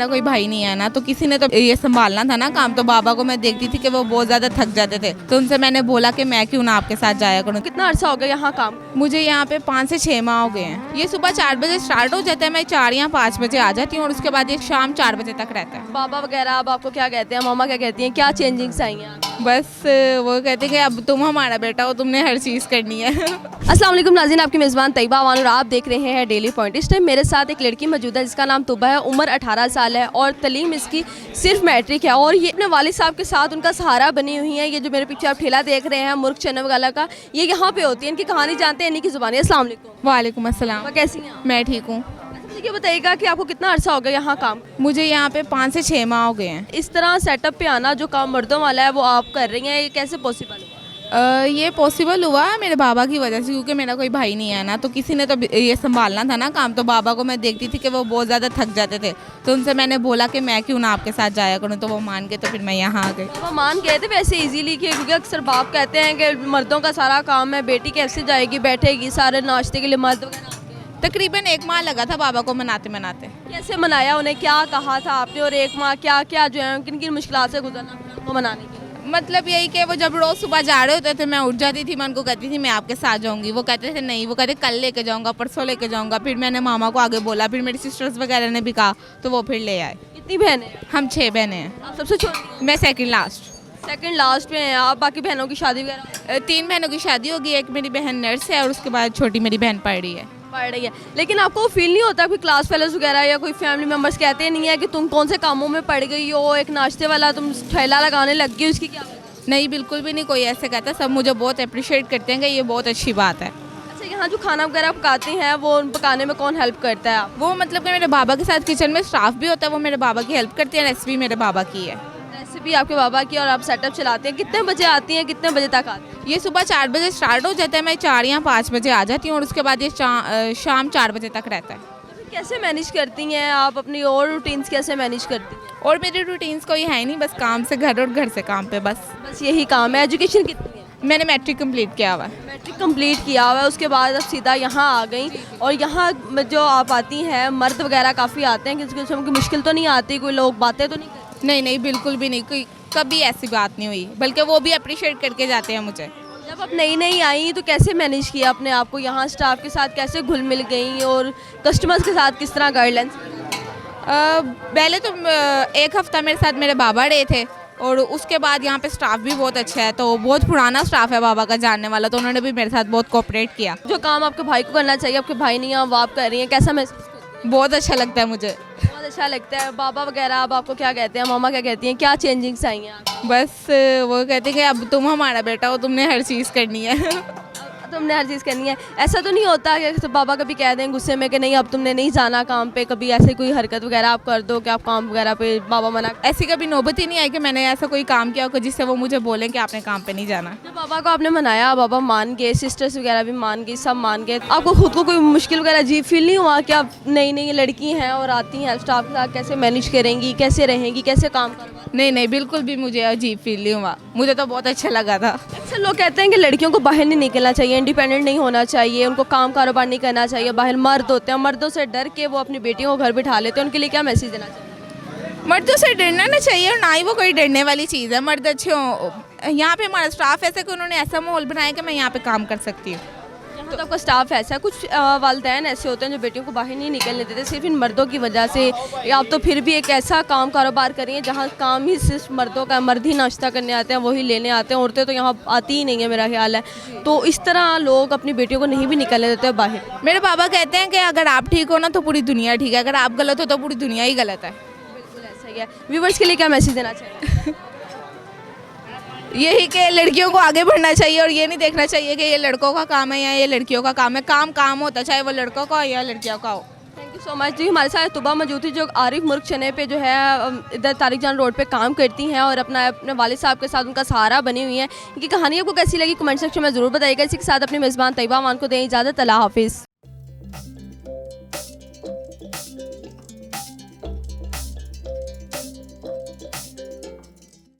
मेरा कोई भाई नहीं है ना, तो किसी ने तो ये संभालना था ना काम। तो बाबा को मैं देखती थी कि वो बहुत ज़्यादा थक जाते थे, तो उनसे मैंने बोला कि मैं क्यों ना आपके साथ जाया करूँ। कितना अर्सा हो गया यहाँ काम? मुझे यहाँ पे 5 से 6 माह हो गए हैं। ये सुबह 4 बजे स्टार्ट हो जाता है, मैं 4 या 5 बजे आ जाती हूँ और उसके बाद ये शाम 4 बजे तक रहता है। बाबा वगैरह अब आपको क्या कहते हैं, मामा क्या कहती हैं, क्या चेंजिंग्स आई हैं? बस वो कहते हैं कि अब तुम हमारा बेटा हो, तुमने हर चीज़ करनी है। अस्सलाम वालेकुम नाज़रीन, आपकी मेज़बान तैयबा अमान और आप देख रहे हैं डेली पॉइंट। इस टाइम मेरे साथ एक लड़की मौजूद है जिसका नाम तुबा है। उम्र 18 साल है और तलीम इसकी सिर्फ मैट्रिक है और ये अपने वालिद साहब के साथ उनका सहारा बनी हुई है। ये जो मेरे पीछे आप ठेला देख रहे हैं मुर्ग चने वाला का, ये यहाँ पे होती है। इनकी कहानी जानते हैं, इन्हीं की ज़ुबानी। अस्सलाम वालेकुम। वालेकुम अस्सलाम। कैसी हैं आप? मैं ठीक हूँ। ये बताइएगा कि आपको कितना अर्सा हो गया यहाँ काम? मुझे यहाँ पे 5 से 6 माह हो गए हैं। इस तरह सेटअप पे आना जो काम मर्दों वाला है वो आप कर रही हैं, ये कैसे पॉसिबल हुआ? ये पॉसिबल हुआ मेरे बाबा की वजह से, क्योंकि मेरा कोई भाई नहीं है ना, तो किसी ने तो ये संभालना था ना काम। तो बाबा को मैं देखती थी कि वो बहुत ज़्यादा थक जाते थे, तो उनसे मैंने बोला कि मैं क्यों ना आपके साथ जाया करूँ। तो वो मान के तो फिर मैं यहाँ आ गई। वो मान गए थे वैसे इजीली कि क्योंकि अक्सर बाप कहते हैं कि मर्दों का सारा काम है, बेटी कैसे जाएगी, बैठेगी, सारे नाश्ते के लिए मर्द वगैरह आते हैं। तकरीबन 1 माह लगा था बाबा को मनाते मनाते। कैसे मनाया, उन्हें क्या कहा था आपने, और 1 माह क्या क्या जो है किन किन मुश्किलात से गुजरना पड़ा उनको मनाने के लिए? मतलब यही कि वो जब रोज़ सुबह जा रहे होते थे, मैं उठ जाती थी, मैं उनको कहती थी मैं आपके साथ जाऊंगी। वो कहते थे नहीं, वो कहते कल लेके जाऊंगा, परसों लेके जाऊंगा। फिर मैंने मामा को आगे बोला, फिर मेरी सिस्टर्स वगैरह ने भी कहा, तो वो फिर ले आए। कितनी बहनें हैं? हम 6 बहनें हैं। आप सबसे छोटी? मैं सेकंड लास्ट। सेकंड लास्ट में हैं आप। बाकी बहनों की शादी वगैरह? 3 बहनों की शादी होगी, एक मेरी बहन नर्स है और उसके बाद छोटी मेरी बहन पढ़ रही है। पढ़ रही है। लेकिन आपको फील नहीं होता कोई क्लास फेलोज वगैरह या कोई फैमिली मेम्बर्स कहते नहीं है कि तुम कौन से कामों में पड़ गई हो, एक नाश्ते वाला तुम ठेला लगाने लग गई, उसकी क्या? नहीं, बिल्कुल भी नहीं कोई ऐसे कहता। सब मुझे बहुत अप्रिशिएट करते हैं कि ये बहुत अच्छी बात है। अच्छा, यहाँ जो खाना वगैरह पकाते हैं वो पकाने में कौन हेल्प करता है? वो मतलब कि मेरे बाबा के साथ किचन में स्टाफ भी होता है, वो मेरे बाबा की हेल्प करती है। रेसिपी मेरे बाबा की है। रेसिपी आपके बाबा की, और आप सेटअप चलाते हैं। कितने बजे आती हैं, कितने बजे तक आती हैं? ये सुबह 4 बजे स्टार्ट हो जाता है, मैं 4 या 5 बजे आ जाती हूँ और उसके बाद ये शाम 4 बजे तक रहता है। कैसे मैनेज करती हैं आप अपनी और रूटीन्स, कैसे मैनेज करती हैं? और मेरी रूटीन्स कोई है नहीं, बस काम से घर और घर से काम पे बस यही काम है। एजुकेशन कितनी है? मैंने मैट्रिक कंप्लीट किया हुआ है। मैट्रिक कंप्लीट किया हुआ है, उसके बाद अब सीधा यहाँ आ गई। और यहाँ जो आप आती हैं, मर्द वगैरह काफ़ी आते हैं, किसी किस्म की मुश्किल तो नहीं आती, कोई लोग बातें तो नहीं करते? नहीं नहीं, बिल्कुल भी नहीं, कोई कभी ऐसी बात नहीं हुई, बल्कि वो भी अप्रिशिएट करके जाते हैं मुझे। जब आप नई नई आई तो कैसे मैनेज किया अपने आप को, यहाँ स्टाफ के साथ कैसे घुल मिल गई और कस्टमर्स के साथ किस तरह गाइडलाइंस? पहले तो 1 हफ्ता मेरे साथ मेरे बाबा रहे थे और उसके बाद यहाँ पे स्टाफ भी बहुत अच्छा है, तो बहुत पुराना स्टाफ है बाबा का जानने वाला, तो उन्होंने भी मेरे साथ बहुत कोऑपरेट किया। जो काम आपके भाई को करना चाहिए आपके भाई नहीं है, वो आप कर रही हैं, कैसा महसूस करती हैं? बहुत अच्छा लगता है मुझे। बहुत अच्छा लगता है। बाबा वगैरह अब आपको क्या कहते हैं, मामा क्या कहती हैं, क्या चेंजिंग्स आई हैं आपको? बस वो कहते हैं कि अब तुम हमारा बेटा हो, तुमने हर चीज़ करनी है। तुमने हर चीज़ करनी है। ऐसा तो नहीं होता कि तो बाबा कभी कह दें गुस्से में कि नहीं अब तुमने नहीं जाना काम पे, कभी ऐसे कोई हरकत वगैरह आप कर दो कि आप काम वगैरह पे बाबा मना? ऐसी कभी नौबत ही नहीं आई कि मैंने ऐसा कोई काम किया हो जिससे वो मुझे बोलें कि आपने काम पे नहीं जाना। जब बाबा को आपने मनाया, बाबा मान गए, सिस्टर्स वगैरह भी मान गई, सब मान गए, आपको खुद को कोई मुश्किल वगैरह अजीब फील नहीं हुआ कि आप नई नई लड़की हैं और आती हैं स्टाफ के साथ, कैसे मैनेज करेंगी, कैसे रहेंगी, कैसे काम करवा? नहीं नहीं, बिल्कुल भी मुझे अजीब फील नहीं हुआ, मुझे तो बहुत अच्छा लगा था। अक्सर लोग कहते हैं कि लड़कियों को बाहर नहीं निकलना चाहिए, इंडिपेंडेंट नहीं होना चाहिए, उनको काम कारोबार नहीं करना चाहिए, बाहर मर्द होते हैं, मर्दों से डर के वो अपनी बेटियों को घर बिठा लेते हैं, उनके लिए क्या मैसेज देना चाहिए? मर्दों से डरना ना चाहिए और ना ही वो कोई डरने वाली चीज़ है। मर्द अच्छे हों। यहाँ पे हमारा स्टाफ ऐसा कि उन्होंने ऐसा माहौल बनाया कि मैं यहाँ पे काम कर सकती हूँ। यहाँ तो आपका स्टाफ ऐसा है। कुछ वालिदैन ऐसे होते हैं जो बेटियों को बाहर नहीं निकलने देते सिर्फ इन मर्दों की वजह से। आप तो फिर भी एक ऐसा काम कारोबार करिए जहाँ काम ही सिर्फ मर्दों का, मर्द ही नाश्ता करने आते हैं, वही लेने आते हैं, औरतें तो यहाँ आती ही नहीं है मेरा ख्याल है। तो इस तरह लोग अपनी बेटियों को नहीं भी निकलने देते बाहर। मेरे बाबा कहते हैं कि अगर आप ठीक हो ना तो पूरी दुनिया ठीक है, अगर आप गलत हो तो पूरी दुनिया ही गलत है। बिल्कुल ऐसा ही है। व्यूवर्स के लिए क्या मैसेज देना चाहिए? यही कि लड़कियों को आगे बढ़ना चाहिए और ये नहीं देखना चाहिए कि ये लड़कों का काम है या ये लड़कियों का काम है। काम काम होता, चाहे वो लड़कों का हो या लड़कियों का हो। थैंक यू सो मच जी। हमारे साथ तुबा मौजूद थी जो आरिफ मुर्ग चने पे जो है इधर तारिक जान रोड पे काम करती हैं और अपने वालिद साहब के साथ उनका सहारा बनी हुई हैं। इनकी कहानी आपको कैसी लगी कमेंट सेक्शन में ज़रूर बताइएगा। इसी के साथ अपनी मेज़बान तैयबा अमान को दें इजाज़त। अल्लाह हाफिज़।